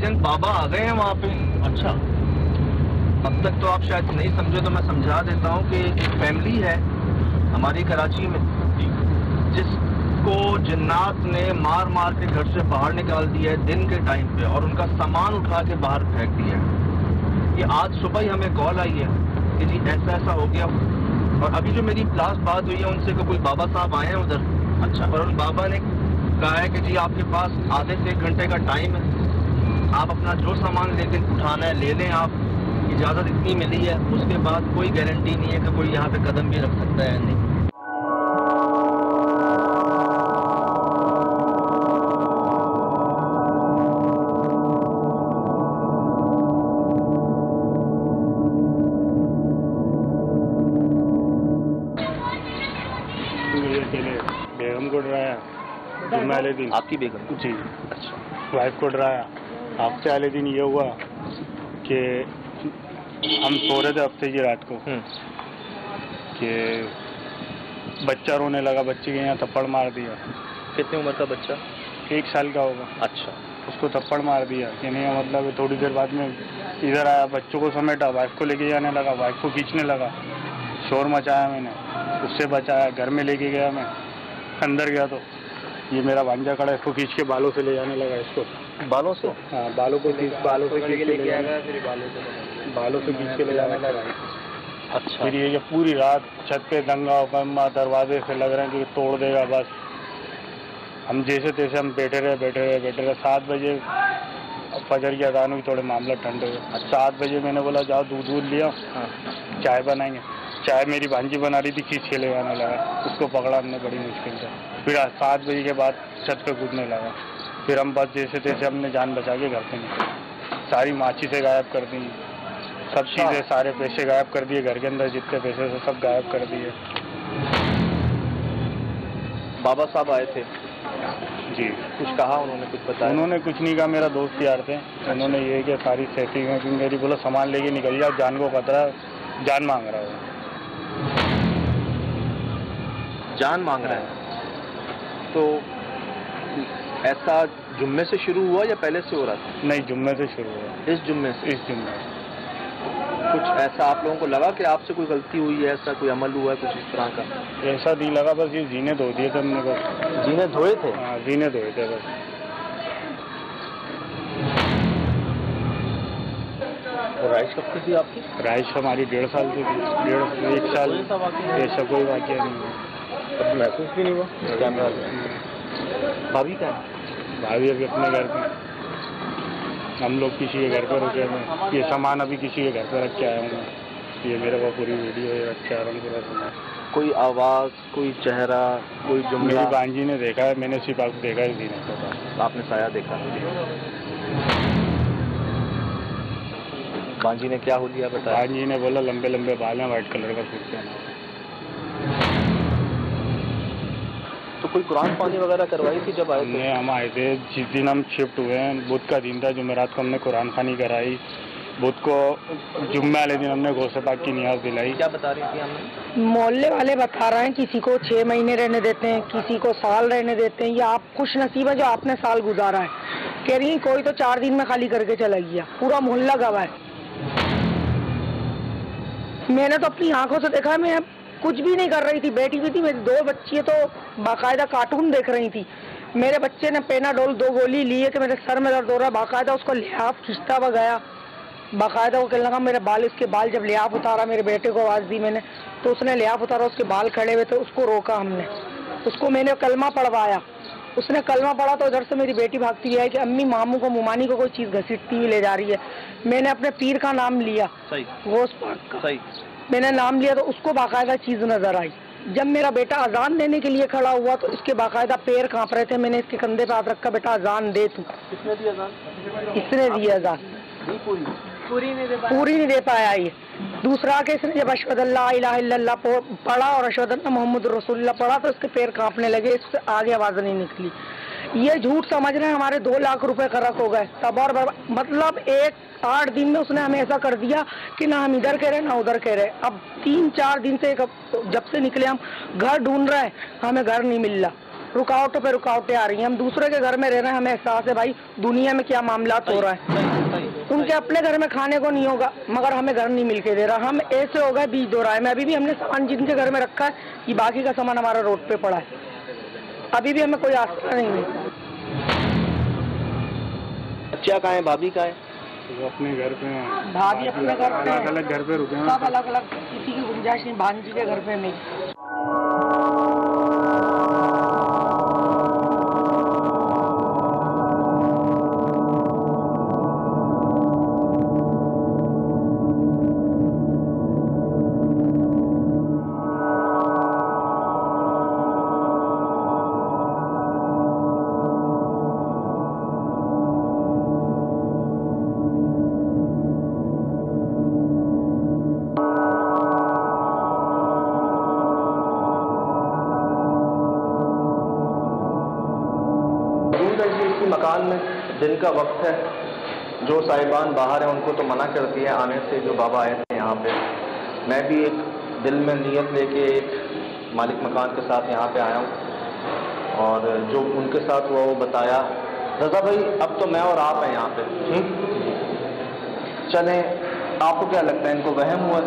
भाईजान बाबा आ गए हैं वहाँ पे। अच्छा, अब तक तो आप शायद नहीं समझे, तो मैं समझा देता हूँ कि एक फैमिली है हमारी कराची में, जिसको जिन्नात ने मार मार के घर से बाहर निकाल दिया है दिन के टाइम पे, और उनका सामान उठा के बाहर फेंक दिया है। ये आज सुबह ही हमें कॉल आई है कि जी ऐसा ऐसा हो गया। और अभी जो मेरी लास्ट बात हुई है उनसे, कोई बाबा साहब आए हैं उधर। अच्छा, और उन बाबा ने कहा है कि जी आपके पास आधे से 1 घंटे का टाइम है, आप अपना जो सामान लेके उठाना है ले लें, आप इजाज़त इतनी मिली है, उसके बाद कोई गारंटी नहीं है कि कोई यहाँ पे कदम भी रख सकता है नहीं। बेगम को डराया जुम्मे वाले दिन। आपकी बेगम जी, अच्छा, वाइफ को डराया। हफ्ते वाले दिन ये हुआ कि हम सो रहे थे हफ्ते की रात को कि बच्चा रोने लगा, बच्चे के यहाँ थप्पड़ मार दिया। कितनी उम्र का बच्चा? 1 साल का होगा। अच्छा, उसको थप्पड़ मार दिया कि नहीं, मतलब थोड़ी देर बाद में इधर आया, बच्चों को समेटा, वाइफ को लेके जाने लगा, वाइफ को खींचने लगा, शोर मचाया मैंने, उससे बचाया, घर में लेके गया। मैं अंदर गया तो ये मेरा भांजा खड़ा है, इसको खींच के बालों से ले जाने लगा। इसको बालों से? हाँ, बालों से खींच के लेके आया, फिर बालों से खींच के ले जाने लगा। अच्छा, फिर ये पूरी रात छत पे दंगा उकम्मा, दरवाजे से लग रहे हैं कि तोड़ देगा बस। हम जैसे तैसे हम बैठे रहे। 7 बजे फजर की अजान हुई, थोड़े मामला ठंडे हुए। 7 बजे मैंने बोला जाओ दूध लिया, चाय बनाएंगे। चाय मेरी भांजी बना रही थी, खींच के ले जाने लगा, उसको पकड़ा हमने बड़ी मुश्किल से। फिर 7 बजे के बाद छत पे कूदने लगा। फिर हम बस जैसे तैसे हमने जान बचा के घर पे निकले। सारी माची से गायब कर दी, सब चीज़ें, सारे पैसे गायब कर दिए, घर के अंदर जितने पैसे थे सब गायब कर दिए। बाबा साहब आए थे जी, कुछ कहा उन्होंने? कुछ बताया? उन्होंने कुछ नहीं कहा, मेरा दोस्त यार थे। उन्होंने ये कि सारी सेटिंग है कि मेरी बोला सामान लेके निकल जाओ, जान को खतरा है, जान मांग रहा है। जान मांग रहा है? तो ऐसा जुम्मे से शुरू हुआ या पहले से हो रहा था? नहीं, जुम्मे से शुरू हुआ। इस जुम्मे से? इस जुम्मे से। कुछ ऐसा आप लोगों को लगा कि आपसे कोई गलती हुई है, ऐसा कोई अमल हुआ है कुछ इस तरह का? ऐसा नहीं लगा, बस ये जीने धो दिए थे हमने बस। जीने धोए थे? हाँ, जीने धोए थे बस। और राइश कब से थी आपकी? राइश हमारी 1.5 साल से थी। 1 साल। ऐसा कोई वाक़या नहीं हुआ, महसूस भी नहीं हुआ? कैमरा भाभी क्या है? भाभी अभी अपने घर पे, हम लोग किसी के घर पर रुके हैं। ये सामान अभी किसी के घर पर रख के आया हूँ मैं। ये मेरे को पूरी वीडियो है, रख के आ रहा हूँ पूरा सामान। कोई आवाज़, कोई चेहरा, कोई जुमला? मेरी बांजी ने देखा है, मैंने सिर्फ आपको देखा ही नहीं। आपने साया देखा? बांजी ने क्या हो लिया बताया? बांजी ने बोला लंबे लंबे बाल हैं, व्हाइट कलर का सूट पहना। तो कोई कुरान पानी वगैरह करवाई थी जब आए थे? हम आए थे जिस दिन हम शिफ्ट हुए हैं, बुध का दिन था, जुमेरात को हमने कुरान खानी कराई। बुध को जुम्मे वाले दिन हमने गौसे पाक की नियाज दिलाई। क्या बता रही थी हमने? मोहल्ले वाले बता रहे हैं किसी को 6 महीने रहने देते हैं, किसी को साल रहने देते हैं। ये आप खुश नसीब है जो आपने साल गुजारा है। कह रही कोई तो 4 दिन में खाली करके चला गया, पूरा मोहल्ला गवाह है। मैंने तो अपनी आंखों से देखा है, मैं कुछ भी नहीं कर रही थी, बैठी हुई थी। मेरी 2 बच्ची तो बाकायदा कार्टून देख रही थी। मेरे बच्चे ने पेनाडोल 2 गोली ली है कि मेरे सर में दर्द हो रहा है, बाकायदा उसको लिहाफ खींचता हुआ गया। बाकायदा वो कहने लगा मेरे बाल, इसके बाल। जब लिहाफ उतारा, मेरे बेटे को आवाज़ दी मैंने, तो उसने लिहाफ उतारा, उसके बाल खड़े हुए थे, उसको रोका हमने। उसको मैंने कलमा पढ़वाया, उसने कलमा पढ़ा तो उधर से मेरी बेटी भागती हुई आई कि अम्मी मामू को, मुमानी को कोई चीज़ घसीटती हुई ले जा रही है। मैंने अपने पीर का नाम लिया, गौस पाक का मैंने नाम लिया, तो उसको बाकायदा चीज़ नज़र आई। जब मेरा बेटा अजान देने के लिए खड़ा हुआ तो इसके बाकायदा पैर कांप रहे थे। मैंने इसके कंधे पे हाथ रखा, बेटा अजान दे तू। किसने दी अजान? इसने दी अजान, पूरी नहीं दे पाया। ये दूसरा कि इसने जब अशहदु अल्ला इलाहा इल्लल्लाह पढ़ा और अशहदु अन्ना मुहम्मदुर रसूलुल्लाह पढ़ा तो इसके पैर कांपने लगे, इससे आगे आवाज़ नहीं निकली। ये झूठ समझ रहे हैं हमारे 2 लाख रुपए करक हो गए, तबाह बर्बाद। मतलब 8 दिन में उसने हमें ऐसा कर दिया कि ना हम इधर कह रहे ना उधर कह रहे। अब 3-4 दिन से, जब से निकले हम घर ढूंढ रहे हैं, हमें घर नहीं मिल रहा। रुकावटों पे रुकावटें आ रही हैं। हम दूसरे के घर में रह रहे हैं, हमें एहसास है भाई दुनिया में क्या मामला हो रहा है। उनके अपने घर में खाने को नहीं होगा, मगर हमें घर नहीं मिलके दे रहा। हम ऐसे हो गए बीच दो राय में। अभी भी हमने सामान जिनके घर में रखा है, ये बाकी का सामान हमारा रोड पे पड़ा है। अभी भी हमें कोई आस्था नहीं है। बच्चा कहाँ है, भाभी कहाँ है? वो अपने घर पे हैं। भाभी अपने घर पे, अलग अलग घर पे रुके हैं, सब अलग अलग, किसी की गुंजाइश नहीं। भांजी के घर पे नहीं। मकान में दिन का वक्त है, जो साहिबान बाहर हैं उनको तो मना कर दिया आने से, जो बाबा आए थे यहाँ पे। मैं भी एक दिल में नियत लेके एक मालिक मकान के साथ यहाँ पे आया हूँ, और जो उनके साथ हुआ वो बताया। रजा भाई, अब तो मैं और आप हैं यहाँ पे, चलें, आपको क्या लगता है, इनको वहम हुआ?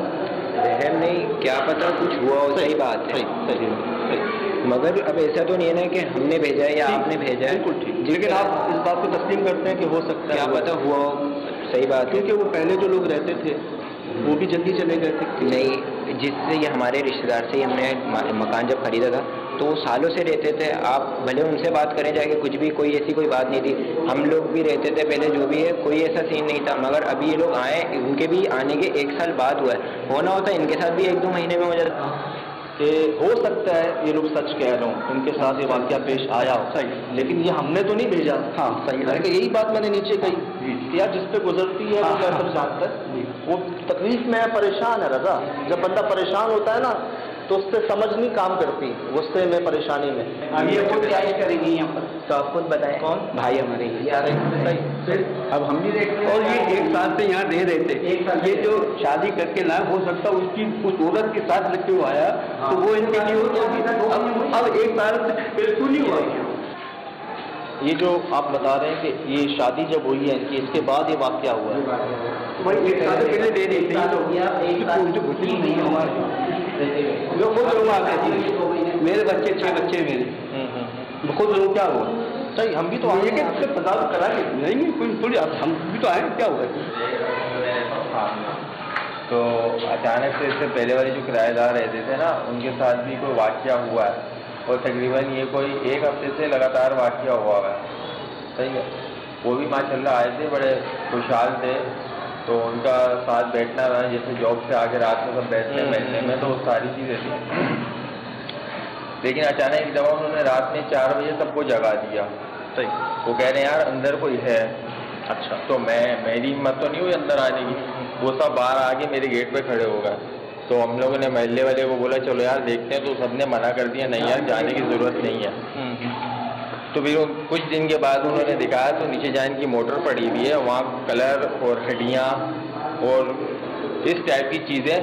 वहम नहीं, क्या पता कुछ हुआ हो। सही बात है, सही। मगर अब ऐसा तो नहीं है ना कि हमने भेजा है या आपने भेजा है। बिल्कुल ठीक, लेकिन आप इस बात को तस्लीम करते हैं कि हो सकता है, क्या पता हुआ हो। सही बात है, क्योंकि वो पहले जो लोग रहते थे वो भी जल्दी चले गए थे। नहीं, जिससे ये हमारे रिश्तेदार से हमने मकान जब खरीदा था तो वो सालों से रहते थे। आप भले उनसे बात करें जाके, कुछ भी कोई ऐसी कोई बात नहीं थी। हम लोग भी रहते थे पहले, जो भी है, कोई ऐसा सीन नहीं था। मगर अभी ये लोग आए, उनके भी आने के 1 साल बाद हुआ है। होना होता है इनके साथ भी 1-2 महीने में हो जाता कि हो सकता है ये लोग सच कह रहे हो, इनके साथ ये वाक़या पेश आया हो। सही, लेकिन ये हमने तो नहीं भेजा। हाँ सही है, कि यही बात मैंने नीचे कही कि यार जिस पे गुजरती है वो कैसे जानता है, वो तकलीफ में है, परेशान है। रजा, जब बंदा परेशान होता है ना तो उससे समझ नहीं काम करती, गुस्से में, परेशानी में। ये खुद क्या करेंगी यहाँ पर, तो आप खुद बताएं। कौन भाई हमारे फिर अब हम भी देखते हैं, और ये 1 साल से यहाँ रह रहे थे। ये जो शादी करके ना, हो सकता उसकी उस औरत के साथ लेके हुआ आया, तो वो इनके लिए हो। अब 1 साल से बिल्कुल नहीं हुआ। ये जो आप बता रहे हैं कि ये शादी जब हुई है इनकी, इसके बाद ये वाक़या हुआ है, वही 1 साल पहले दे रही थी। नहीं हमारे जो खुद लोग आते थे, मेरे बच्चे 6 बच्चे मेरे, खुद लोग क्या हुआ। सही, हम भी तो आए कि पता करा के नहीं, कोई थोड़ी, हम भी तो आए, क्या हुआ। तो अचानक से इससे पहले वाले जो किराएदार रहते थे ना, उनके साथ भी कोई वाक़या हुआ है, और तकरीबन ये कोई 1 हफ्ते से लगातार वाक़या हुआ है। सही है, वो भी माशाल्लाह आए थे, बड़े खुशहाल थे। तो उनका साथ बैठना रहा, जैसे जॉब से आके रात में सब बैठने में, तो सारी चीज़ें थी। लेकिन अचानक एक दफ़ा उन्होंने रात में 4 बजे सबको जगा दिया। सही, वो कह रहे हैं यार अंदर कोई है। अच्छा, तो मेरी हिम्मत तो नहीं हुई अंदर आने की, वो सब बाहर आके मेरे गेट पे खड़े हो गए। तो हम लोगों ने महल्ले वाले को बोला चलो यार देखते हैं, तो सबने मना कर दिया, नहीं यार जाने की ज़रूरत नहीं है। तो फिर कुछ दिन के बाद उन्होंने दिखाया तो नीचे जाने की मोटर पड़ी हुई है, वहाँ कलर और हड्डियाँ और इस टाइप की चीज़ें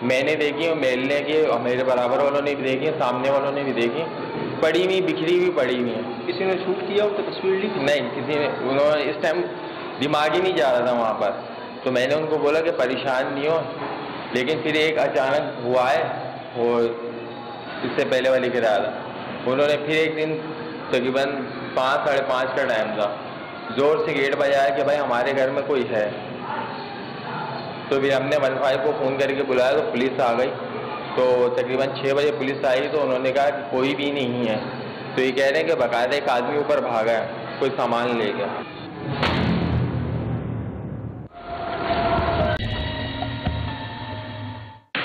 मैंने देखी, और महल्ले के मेरे बराबर वालों ने भी देखी, सामने वालों ने भी देखी, पड़ी हुई, बिखरी हुई पड़ी हुई है। किसी ने शूट किया हो तो तस्वीर ली? नहीं, किसी ने, उन्होंने इस टाइम दिमाग ही नहीं जा रहा था वहाँ पर। तो मैंने उनको बोला कि परेशान नहीं हो, लेकिन फिर एक अचानक हुआ है, वो इससे पहले वाली किराएदार, उन्होंने फिर एक दिन तकरीबन 5-5:30 का टाइम था, ज़ोर से गेट बजाया कि भाई हमारे घर में कोई है। तो फिर हमने 15 को फ़ोन करके बुलाया, तो पुलिस आ गई। तो तकरीबन 6 बजे पुलिस आई, तो उन्होंने कहा कि कोई भी नहीं है। तो ये कह रहे हैं कि बाकायदा एक आदमी ऊपर भागा है, कोई सामान ले गया।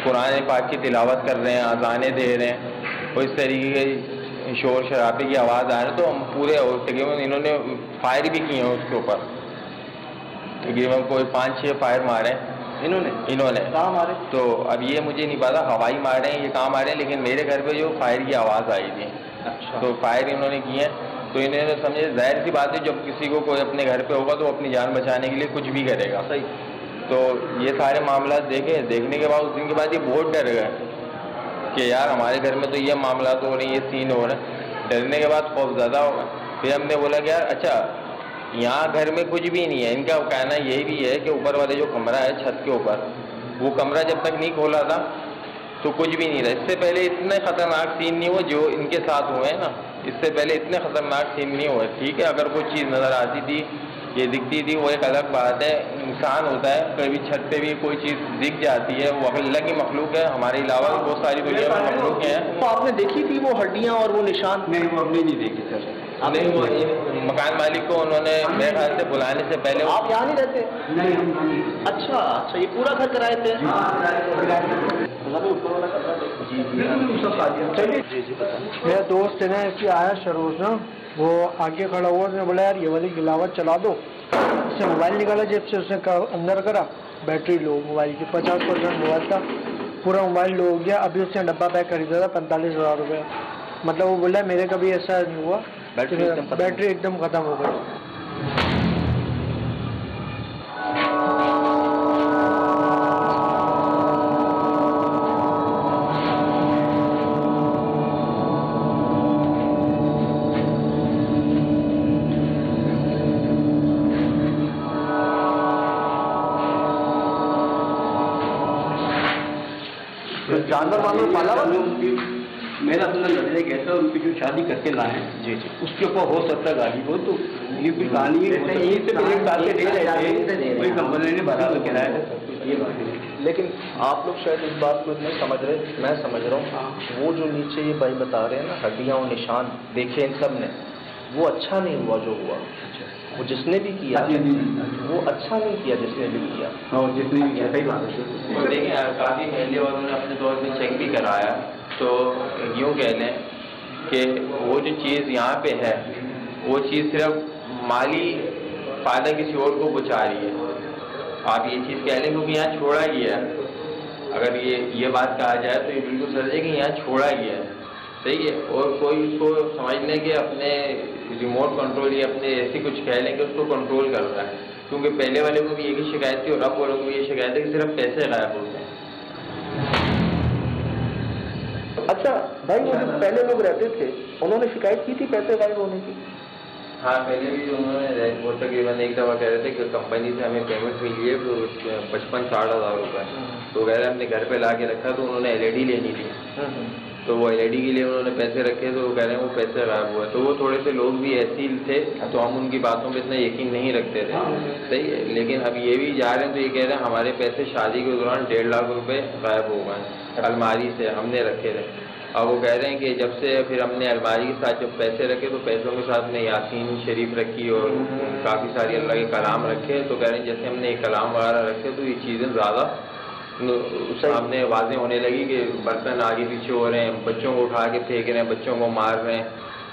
कुरान पाक की तिलावत कर रहे हैं, अज़ानें दे रहे हैं, और इस तरीके के शोर शराबे की आवाज़ आ रही है। तो हम पूरे तकरीबन इन्होंने फायर भी किए हैं उसके ऊपर, तकरीबन कोई 5-6 फायर मारे इन्होंने कहाँ मारे? तो अब ये मुझे नहीं पता, हवाई मारे हैं ये कहाँ मारे हैं, लेकिन मेरे घर पे जो फायर की आवाज़ आई थी। अच्छा, तो फायर इन्होंने किए हैं। तो इन्होंने समझे, जाहिर सी बात है जब किसी को कोई अपने घर पे होगा तो अपनी जान बचाने के लिए कुछ भी करेगा। सही। तो ये सारे मामला देखने के बाद उस दिन के बाद ये बहुत डर गए कि यार हमारे घर में तो ये मामला तो हो रहे हैं, ये सीन हो रहे हैं। डरने के बाद खौफज़दा होगा। फिर हमने बोला कि यार अच्छा यहाँ घर में कुछ भी नहीं है। इनका कहना यही भी है कि ऊपर वाले जो कमरा है छत के ऊपर, वो कमरा जब तक नहीं खोला था तो कुछ भी नहीं था। इससे पहले इतने खतरनाक सीन नहीं हुए जो इनके साथ हुए हैं ना, इससे पहले इतने खतरनाक सीन नहीं हुए। ठीक है, अगर कोई चीज़ नज़र आती थी, ये दिखती थी, वो एक अलग बात है। इंसान होता है, कभी छत पे भी कोई चीज़ दिख जाती है, वो अल्लाह की मखलूक है। हमारे अलावा भी बहुत सारी दुनिया में मखलूक हैं। तो आपने देखी थी वो हड्डियाँ और वो निशान? नहीं, वो हमने नहीं देखी सर। नहीं, वो मकान मालिक को उन्होंने मेरे ख्याल से बुलाने से पहले। आप यहाँ नहीं रहते? नहीं, हम अच्छा अच्छा, ये पूरा घर किराए पे? मेरा दोस्त है ना, इसलिए आया सरोज ना, वो आगे खड़ा हुआ, उसने बोला यार ये वाली गिलावट चला दो। उसने मोबाइल निकाला जेब से, उसने अंदर करा, बैटरी लो मोबाइल की, 50% मोबाइल था, पूरा मोबाइल लो हो गया। अभी उसने डब्बा पैक खरीदा था 45,000 रुपये। मतलब वो बोला मेरे कभी ऐसा नहीं हुआ, बैटरी एकदम ख़त्म हो गई। जानवर वालों पाला हुआ? मेरा अपना लड़के कहता है उनकी जो शादी करके लाए जी, उसके ऊपर हो सकता है गाड़ी हो, तो ये कुछ कहानी है। यहीं से एक साल से दे रहे थे, कोई कंपनी ने भरा तो किराया था ये बात है। लेकिन आप लोग शायद इस बात को नहीं समझ रहे, मैं समझ रहा हूँ। वो जो नीचे ये भाई बता रहे हैं ना, हड्डियाँ और निशान देखे इन सब ने, वो अच्छा नहीं हुआ जो हुआ। वो जिसने भी किया वो अच्छा नहीं किया, जिसने भी किया। जिसने भी किया, सही बात है। देखिए, काफ़ी महल्ले वालों ने अपने तौर पर चेक भी कराया, तो यूँ कह लें कि वो जो चीज़ यहाँ पे है, वो चीज़ सिर्फ माली फ़ायदा किसी और को पहुँचा रही है। आप ये चीज़ कह लें क्योंकि यहाँ छोड़ा ही है। अगर ये बात कहा जाए तो ये बिल्कुल सच है कि यहाँ छोड़ा ही है, सही है। और कोई उसको समझ लें कि अपने रिमोट कंट्रोल या अपने ऐसी कुछ कह लें कि उसको कंट्रोल कर रहा है, क्योंकि पहले वाले को भी एक ही शिकायत थी और अब वालों को भी ये शिकायत है कि सिर्फ पैसे गायब होते हैं। अच्छा भाई, वो जो पहले लोग रहते थे उन्होंने शिकायत की थी पैसे गायब होने की? हाँ, पहले भी उन्होंने वो तकरीबन एक दफ़ा कह रहे थे कि कंपनी से हमें पेमेंट मिली है 55-60 हज़ार रुपये। तो कह रहे हमने घर पे ला के रखा, तो उन्होंने LED लेनी थी, तो वो LED के लिए उन्होंने पैसे रखे, तो वो कह रहे हैं वो पैसे गायब हुए। तो वो थोड़े से लोग भी ऐसे ही थे, तो हम उनकी बातों पे इतना यकीन नहीं रखते थे, सही है। लेकिन अब ये भी जा रहे हैं तो ये कह रहे हैं हमारे पैसे शादी के दौरान 1.5 लाख रुपये गायब हो गए अलमारी से, हमने रखे थे। अब वो कह रहे हैं कि जब से फिर हमने अलमारी के साथ जब पैसे रखे, तो पैसों के साथ में यासीन शरीफ रखी और काफ़ी सारी अल्लाह के कलाम रखे। तो कह रहे हैं जैसे हमने एक कलाम वगैरह रखे, तो ये चीज़ें ज़्यादा सामने वाज़ेह होने लगी कि बर्तन आगे पीछे हो रहे हैं, बच्चों को उठा के फेंक रहे हैं, बच्चों को मार रहे हैं,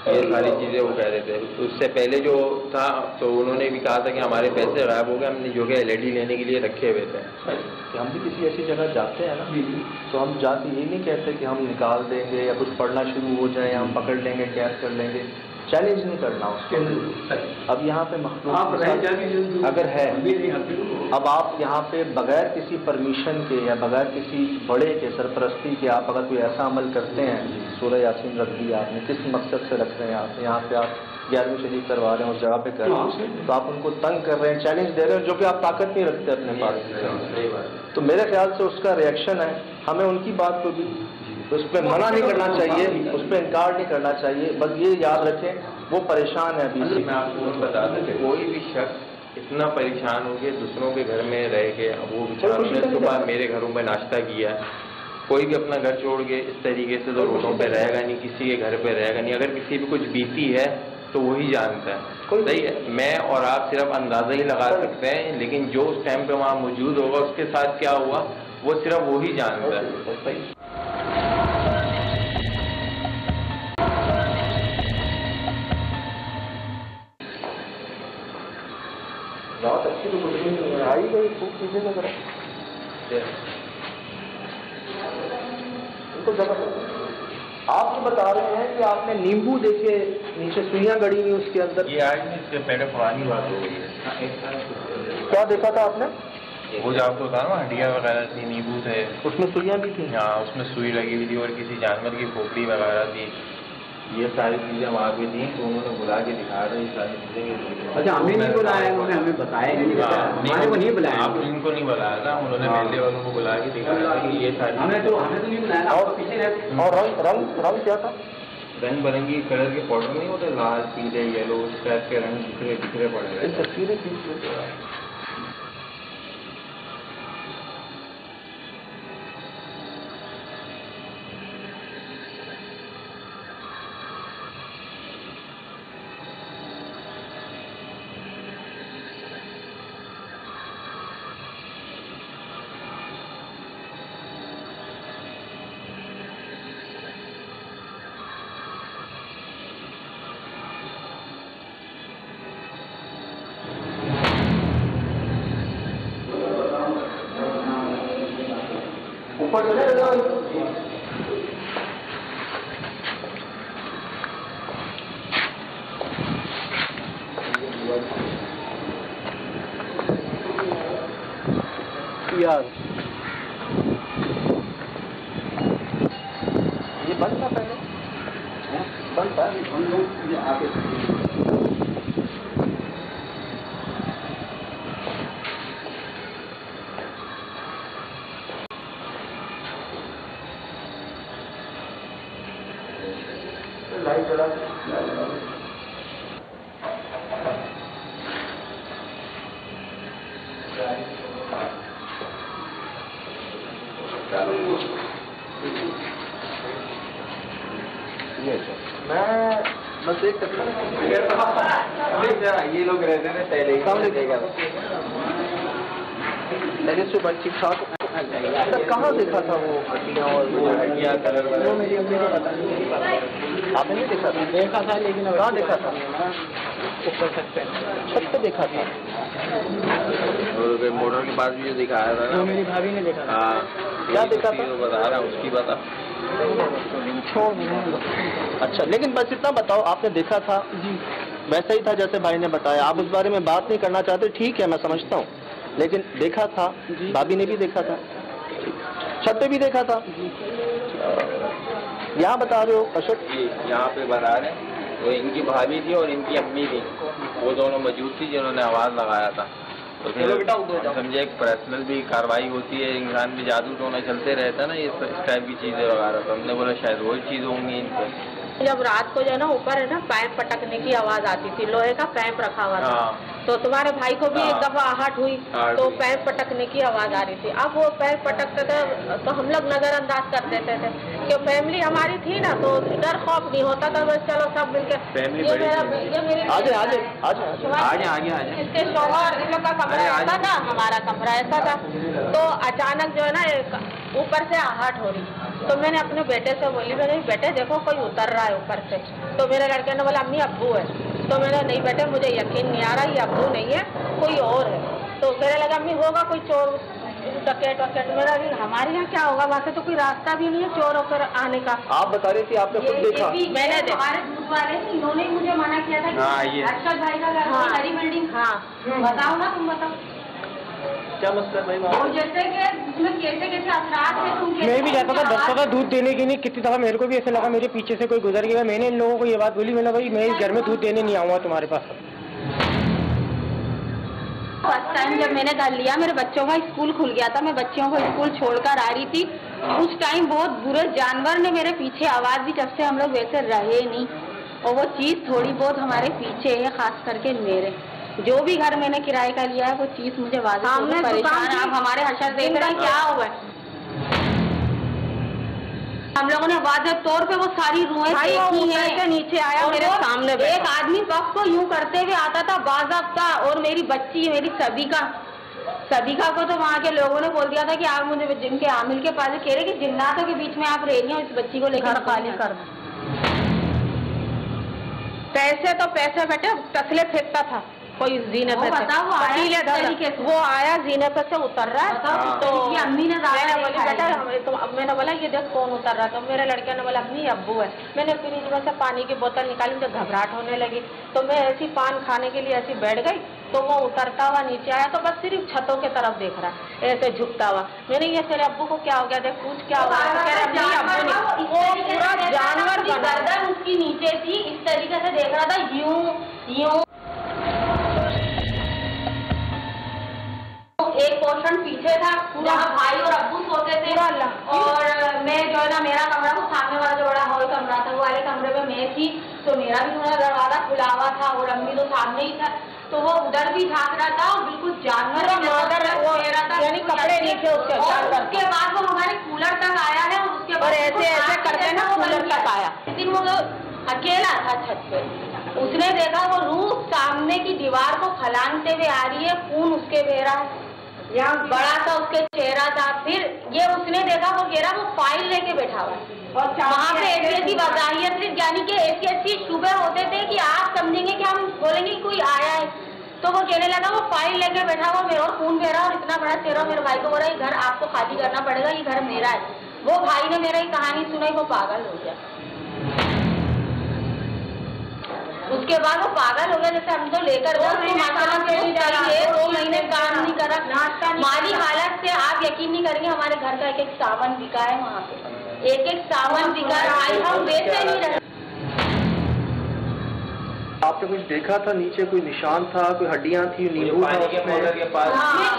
ये सारी चीज़ें वो कह रहे थे। उससे पहले जो था तो उन्होंने भी कहा था कि हमारे पैसे गायब हो गए, हमने जो कि LED लेने के लिए रखे हुए थे। कि हम भी किसी ऐसी जगह जाते हैं ना, तो हम जाके ये नहीं कहते कि हम निकाल देंगे या कुछ पढ़ना शुरू हो जाए, हम पकड़ लेंगे, कैद कर लेंगे, चैलेंज नहीं करना उसके अंदर। अब यहाँ पे मखलूक अगर है, अब आप यहाँ पे बगैर किसी परमिशन के या बगैर किसी बड़े के सरपरस्ती के आप अगर कोई ऐसा अमल करते हैं, सूरह यासीन रख दी आपने, किस मकसद से रख रहे हैं आप, यहाँ पे आप 11वीं शरीफ करवा रहे हैं उस जगह पे कर रहे हैं, तो आप उनको तंग कर रहे हैं, चैलेंज दे रहे हैं, जो कि आप ताकत नहीं रखते अपने पास। तो मेरे ख्याल से उसका रिएक्शन है, हमें उनकी बात को भी उस पर मना नहीं करना चाहिए, उस पर इनकार नहीं करना चाहिए। बस ये याद रखें वो परेशान है अभी से। मैं आपको बता दूं कि कोई भी शख्स इतना परेशान हो गया दूसरों के घर में रह के, अब वो बेचारों ने सुबह मेरे घरों में नाश्ता किया, कोई भी अपना घर छोड़ के इस तरीके से तो रोडों पे रहेगा नहीं, किसी के घर पे रहेगा नहीं। अगर किसी भी कुछ बीती है तो वही जानता है, सही है। मैं और आप सिर्फ अंदाज़ा ही लगा सकते हैं, लेकिन जो उस टाइम पे वहाँ मौजूद होगा उसके साथ क्या हुआ वो सिर्फ वही जानता है। बहुत अच्छी तो कुछ आई गई, खूब चीजें नजर उनको जबरदस्त। आप जो बता रहे हैं कि आपने नींबू देखे नीचे सुइयां गड़ी हुई उसके अंदर, ये आज नहीं, इससे पहले पुरानी बात हो गई है। क्या देखा था आपने? वो जो आपको था ना हड्डियाँ वगैरह थी, नींबू थे, उसमें सुइयां भी थी। हाँ, उसमें सुई लगी हुई थी और किसी जानवर की खोपड़ी वगैरह थी। ये सारी चीज़ें वहाँ पे थी, तो उन्होंने बुला के दिखाया था ये सारी चीज़ें। अच्छा, हमें नहीं बुलाया, उन्होंने हमें बताया नहीं, हमारे को नहीं बुलाया। आप इनको नहीं बुलाया था, उन्होंने मेले वालों को बुला के दिखाया था कि ये सारी हमें तो नहीं बुलाया। और पीछे और रंग क्या था? रंग बिरंगी कलर के पाउडर नहीं होते, लाल पीले येलो उस टाइप के रंग बिखरे पड़े हुए। तस्वीरें खींच यार ये बंद था पहले, बंद था, हम लोग आगे लाइट जला मैं बस एक ये लोग रहते थे पहले से बच्ची साथ कहाँ देखा था वो हड्डियाँ और वो हड्डियाँ कलर वो मेरी अम्मी को पता नहीं, आपने नहीं देखा था? देखा था, लेकिन कहाँ देखा था? ऊपर छत पे देखा था। और मोटर के पास भी जो दिखाया था वो मेरी भाभी ने देखा। हाँ, क्या देखा था? बता रहा हूँ, उसकी बता। अच्छा, लेकिन बस इतना बताओ, आपने देखा था? जी, वैसा ही था जैसे भाई ने बताया। आप उस बारे में बात नहीं करना चाहते, ठीक है, मैं समझता हूँ, लेकिन देखा था? भाभी ने भी देखा था, छत पे भी देखा था। यहाँ बता रहे हो अशोक? यहाँ पे बता रहे हैं, वो इनकी भाभी थी और इनकी अम्मी थी, वो दोनों मौजूद थी जिन्होंने आवाज़ लगाया था। तो समझे एक पर्सनल भी कार्रवाई होती है, इंसान में जादू टोना चलते रहता है ना, ये इस टाइप की चीज़ें वगैरह। तो हमने बोला शायद रोज चीज़ होंगी इनको। जब रात को जो है ना ऊपर है ना पैप पटकने की आवाज आती थी, लोहे का पैप रखा हुआ था, तो तुम्हारे भाई को भी एक दफा आहट हुई तो पैप पटकने की आवाज आ रही थी। अब वो पैप पटकते थे तो हम लोग नजरअंदाज कर देते थे कि फैमिली हमारी थी ना, तो डर खौफ नहीं होता था, बस चलो सब मिलकर इसके शौहर इन लोग का कमरा ऐसा था, हमारा कमरा ऐसा था। तो अचानक जो है ना ऊपर से आहट हो रही, तो मैंने अपने बेटे से बोली, मैंने बेटे देखो कोई उतर रहा है ऊपर से। तो मेरे लड़के ने बोला अम्मी अब्बू है। तो मैंने नहीं बेटे मुझे यकीन नहीं आ रहा, ये अब्बू नहीं है कोई और है। तो कहने लगा अम्मी होगा कोई चोर डकैत वकैत। मेरा हमारे यहाँ क्या होगा, वहाँ से तो कोई रास्ता भी नहीं है चोर होकर आने का। आप बता रही थी आपने खुद देखा? मैंने हमारे दूध वाले इन्होंने मुझे मना किया था अरशद भाई का घर हरी बिल्डिंग। हाँ बताओ ना, तुम बताओ क्या मसला है भाई? जैसे कि उसमें कैसे असरात है। मैं भी जाता था, डरता था दूध देने के लिए। कितनी दफा मेरे को भी ऐसा लगा मेरे पीछे से कोई गुजर गया। मैंने इन लोगों को ये बात बोली, मैंने भाई मैं इस घर में दूध देने नहीं आऊँगा तुम्हारे पास। फर्स्ट टाइम जब मैंने घर लिया, मेरे बच्चों का स्कूल खुल गया था, मैं बच्चों को स्कूल छोड़कर आ रही थी। उस टाइम बहुत बुरे जानवर ने मेरे पीछे आवाज दी, जब से हम लोग वैसे रहे नहीं। और वो चीज थोड़ी बहुत हमारे पीछे है, खास करके मेरे जो भी घर मैंने किराए का लिया है वो चीज मुझे वाज़ेह परेशान। आप हमारे हशर देख रहे हैं क्या हुआ। हम लोगों ने वाज़ेह तौर पे वो सारी रूहें देखी हैं। नीचे आया मेरे सामने, एक आदमी बस को यूं करते हुए आता था बाज़ाब्ता, और मेरी बच्ची मेरी सदीका को तो वहाँ के लोगों ने बोल दिया था कि आप मुझे जिनके आमिल के पास कह रहे कि जिन्नातों के बीच में आप रह रही हैं, इस बच्ची को लेकर खाली कर दो। पैसे तो पैसे बेटे टसले फेंकता था, कोई जीने पे वो आया जीने पे से उतर रहा है। तो मैंने बोली बेटा तो मैंने बोला ये देख कौन उतर रहा। तो मेरे लड़के ने बोला अम्मी अब्बू है। मैंने फ्रिज में से पानी की बोतल निकाली तो घबराहट होने लगी। तो मैं ऐसी पान खाने के लिए ऐसी बैठ गई तो वो उतरता हुआ नीचे आया तो बस सिर्फ छतों के तरफ देख रहा है ऐसे झुकता हुआ। मैंने ये तेरे अब्बू को क्या हो गया देख पूछ क्या हो गया। वो पूरा जानवर गर्दन उसकी नीचे थी इस तरीके से देख रहा था यूं यूं। एक पोर्शन पीछे था जहाँ भाई और अब्बू सोते थे और मैं जो है ना मेरा कमरा वो सामने वाला जो बड़ा हॉल कमरा था वो वाले कमरे में मैं थी तो मेरा भी थोड़ा दरवाजा खुला हुआ था और अम्मी तो सामने ही था तो वो उधर भी झाँक रहा था और बिल्कुल जानवर वो यानी कपड़े नीचे उसके। उसके बाद वो हमारे कूलर तक आया है और उसके बाद ऐसे ऐसे करके ना कूलर तक आया। लेकिन वो अकेला था छत पे। उसने देखा वो रूह सामने की दीवार को फलांगते हुए आ रही है खून उसके बह रहा है यहाँ बड़ा सा उसके चेहरा था। फिर ये उसने देखा वो कह रहा वो फाइल लेके बैठा हुआ और वहाँ पे ऐसी वजाहियत यानी कि ऐसी शुबे होते थे कि आप समझेंगे कि हम बोलेंगे कोई आया है। तो वो कहने लगा वो फाइल लेके बैठा हुआ मेरा और खून मेरा और इतना बड़ा चेहरा। मेरे भाई को बोला ये घर आपको खाली करना पड़ेगा ये घर मेरा है। वो भाई ने मेरा कहानी सुनाई वो पागल हो गया। उसके बाद वो पागल हो गया जैसे हम तो लेकर गए 2 महीने काम नहीं करा। हमारी हालत से आप यकीन नहीं करेंगे हमारे घर का एक सामान बिका है वहाँ पे एक सामान बिका है हम बेचे नहीं रहे। आपने कुछ देखा था नीचे कोई निशान था कोई हड्डियां थी नींबू था उसमें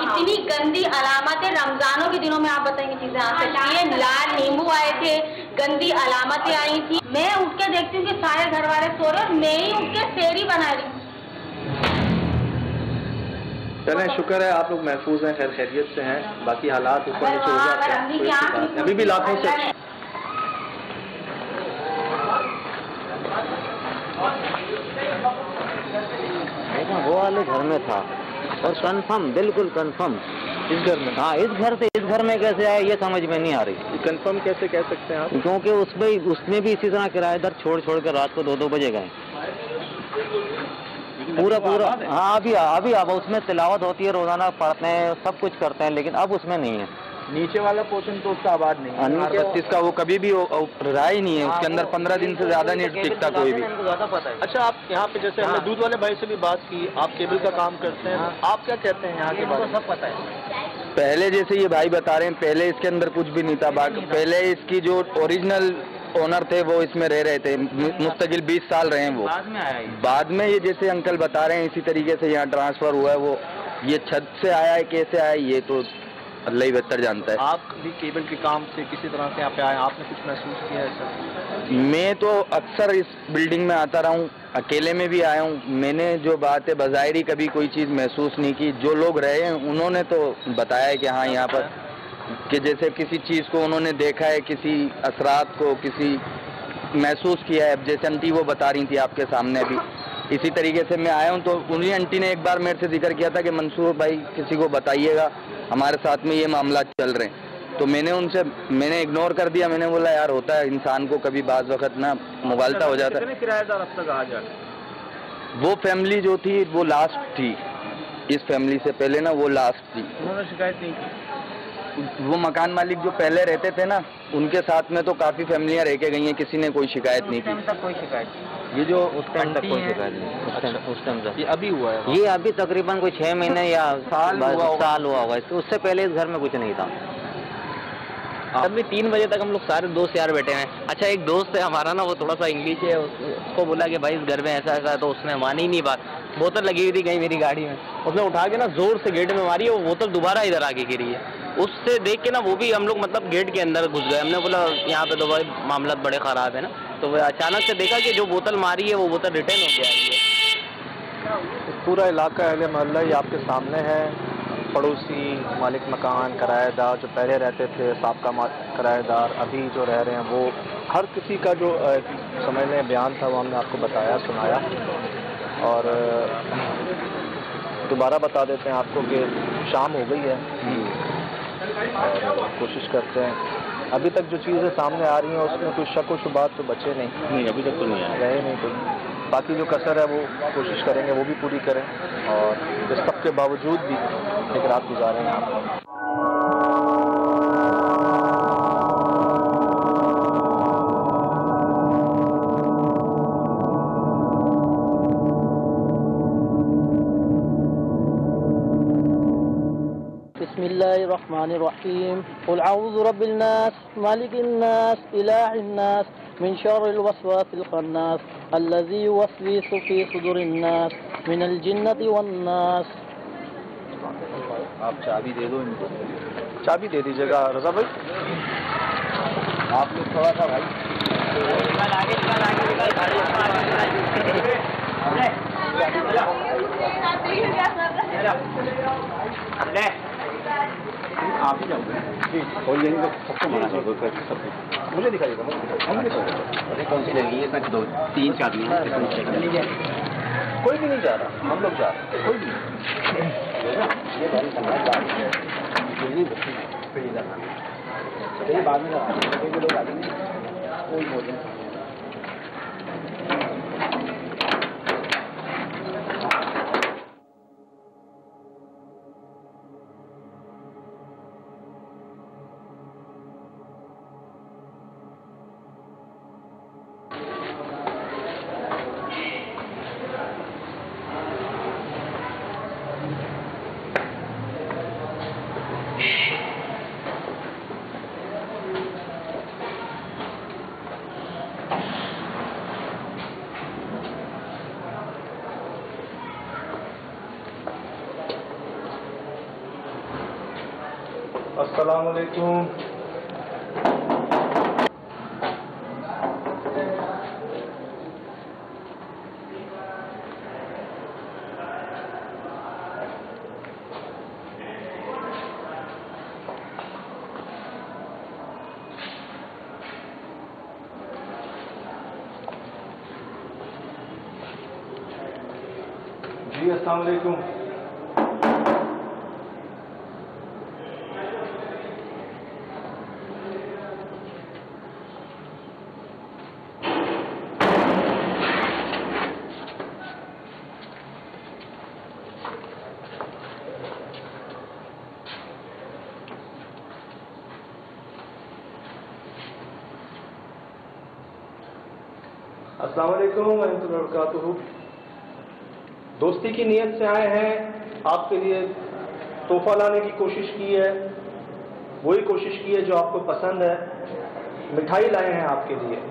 इतनी गंदी अलामतें रमजानों के दिनों में आप बताएंगे चीजें आ सकती है। लाल नींबू आए थे गंदी अलामतें आई थी। मैं उठ के देखती हूँ कि सारे घर वाले सो रहे और मैं ही उठ के सेरी बना रही हूँ। चलें शुक्र है आप लोग महफूज हैं खैर खैरियत से हैं। बाकी हालात ऊपर नीचे हो जाते हैं अभी भी लाखों से वो वाले घर में था और कंफर्म बिल्कुल कंफर्म इस घर में। हाँ इस घर में कैसे आया ये समझ में नहीं आ रही। कंफर्म कैसे कह सकते हैं आप? क्योंकि उसमें भी इसी तरह किराएदार छोड़ कर रात को 2-2 बजे गए पूरा। हाँ अभी अब उसमें तिलावत होती है रोजाना पढ़ते हैं सब कुछ करते हैं लेकिन अब उसमें नहीं है। नीचे वाला पोर्शन तो उसका आबाद नहीं है 32 का वो कभी भी रहा ही नहीं है उसके अंदर 15 दिन से ज्यादा नहीं टिकता कोई भी। अच्छा आप यहाँ पे जैसे हमने दूध वाले भाई से भी बात की आप केबल का काम करते हैं आप क्या कहते हैं यहाँ के बारे में? सब पता है पहले जैसे ये भाई बता रहे हैं पहले इसके अंदर कुछ भी नहीं था। पहले इसकी जो ओरिजिनल ओनर थे वो इसमें रह रहे थे मुस्तकिल 20 साल रहे हैं वो। बाद में ये जैसे अंकल बता रहे हैं इसी तरीके से यहाँ ट्रांसफर हुआ है। वो ये छत से आया है कैसे आया ये तो अल्लाह ही बेहतर जानता है। आप भी केबल के काम से किसी तरह से यहाँ पे आए आपने कुछ महसूस किया है सर? मैं तो अक्सर इस बिल्डिंग में आता रहा हूँ अकेले में भी आया हूँ। मैंने जो बात है बज़ाहिर कभी कोई चीज़ महसूस नहीं की। जो लोग रहे हैं उन्होंने तो बताया है कि हाँ यहाँ पर कि जैसे किसी चीज़ को उन्होंने देखा है किसी असरात को किसी महसूस किया है। जैसे आंटी वो बता रही थी आपके सामने अभी इसी तरीके से मैं आया हूँ तो उन्हीं आंटी ने एक बार मेरे से जिक्र किया था कि मंसूर भाई किसी को बताइएगा हमारे साथ में ये मामला चल रहे हैं। तो मैंने इग्नोर कर दिया। मैंने बोला यार होता है इंसान को कभी बाज़ वक़्त ना मुगालता हो जाता है। कितने किराएदार अब तक आ जाए? वो फैमिली जो थी वो लास्ट थी इस फैमिली से पहले ना वो लास्ट थी। उन्होंने शिकायत नहीं की? वो मकान मालिक जो पहले रहते थे ना उनके साथ में तो काफ़ी फैमिलियाँ रह के गई हैं किसी ने कोई शिकायत नहीं की। कोई शिकायत ये जो उस टाइम तक कोई शिकायत नहीं उस टाइम तक ये अभी हुआ है ये अभी तकरीबन कोई 6 महीने या साल हुआ होगा। उससे पहले इस घर में कुछ नहीं था। अभी 3 बजे तक हम लोग सारे दोस्त यार बैठे हैं। अच्छा एक दोस्त है हमारा ना वो थोड़ा सा इंग्लिश है उसको बोला कि भाई इस घर में ऐसा है तो उसने मानी ही नहीं बात। बोतल लगी हुई थी कहीं मेरी गाड़ी में उसने उठा के ना जोर से गेट में मारी है वो बोतल दोबारा इधर आके गिरी है। उससे देख के ना वो भी हम लोग मतलब गेट के अंदर घुस गए। हमने बोला यहाँ पे तो भाई मामला बड़े ख़राब है ना। तो वो अचानक से देखा कि जो बोतल मारी है वो बोतल रिटर्न हो गया है। पूरा इलाका अहले मोहल्ला ही आपके सामने है। पड़ोसी मालिक मकान किराएदार जो पहले रहते थे साबका किराएदार अभी जो रह रहे हैं वो हर किसी का जो समझ लें बयान था वो हमने आपको बताया सुनाया। और दोबारा बता देते हैं आपको कि शाम हो गई है और कोशिश करते हैं अभी तक जो चीज़ें सामने आ रही हैं उसमें कोई शक व शुबात तो बचे नहीं। अभी तक तो नहीं रहे नहीं कोई। बाकी जो कसर है वो कोशिश करेंगे वो भी पूरी करें, और इस सब के बावजूद भी एक रात गुजारें यहाँ पर। बिस्मिल्लाहिर्रहमानिर्रहीम। कुल औज़ु बिरब्बिन नास मालिकिन नास इलाहिन नास मिन शर्रिल वस्वासिल खन्नास अल्लज़ी युवस्विसु फी सुदूरिन नास मिनल जिन्नति वन नास। आप चाबी दे दो इनको, चाबी दे दीजिएगा रज़ा भाई। आप लोग थोड़ा सा भाई आप ही जाओगे जी, और यही सबको मना कर मुझे दिखाइएगा, मुझे कौन सी लगी है? इसमें 2-3 चाबियां हैं, कोई भी नहीं जा रहा, हम लोग जा रहे हैं, कोई भी ये बाद में लोग आ जाएंगे, कोई बोल रहे हैं। अस्सलाम वालेकुम। जी अस्सलाम वालेकुम। अस्सलाम वालेकुम व रहमतुल्लाहि व बरकातुहू। दोस्ती की नीयत से आए हैं, आपके लिए तोहफा लाने की कोशिश की है, वही कोशिश की है जो आपको पसंद है। मिठाई लाए हैं आपके लिए।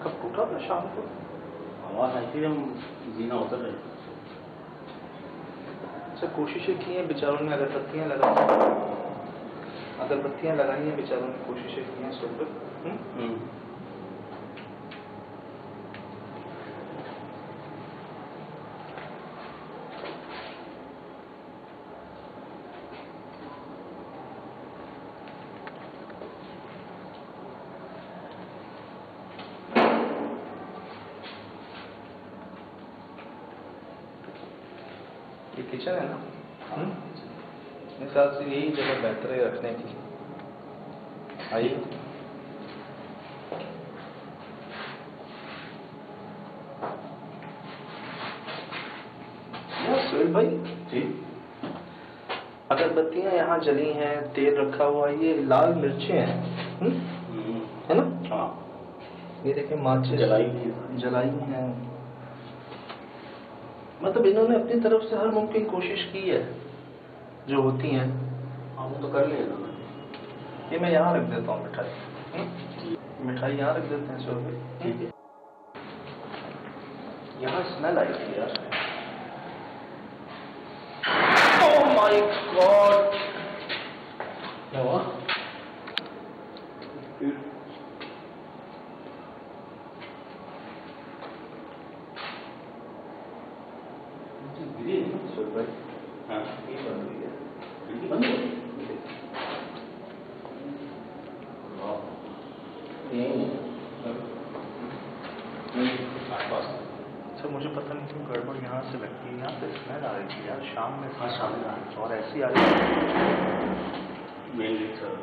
कब टूटा था? शाम को आवाज आई थी, हम जीना उतर रहे। अच्छा, कोशिशें की हैं बेचारों ने, अगरबत्तियां लगाई हैं बेचारों ने, कोशिशें की हैं सुबह। ये किचन है ना? मेरे ख्याल से यही जगह बेहतर है रखने की। आइए। सुहेल भाई जी, अगरबत्तियां यहाँ जली हैं, तेल रखा हुआ है, ये लाल मिर्चें हैं, है ना? हाँ। ये देखिए माचिस जलाई हैं। मतलब इन्होंने अपनी तरफ से हर मुमकिन कोशिश की है जो होती हैं। हाँ, वो तो कर लिया इन्होंने। ये मैं यहाँ रख देता हूँ मिठाई, मिठाई यहाँ रख देते हैं। ठीक है। यहाँ स्मेल आई थी यार। ओह माय गॉड, क्या हुआ? सर मुझे पता नहीं क्यों गड़बड़ यहाँ से लगती है, यहाँ पे स्मेल आ रही थी यार शाम में। हाँ शाम में और ऐसी आ रही थी। Main sir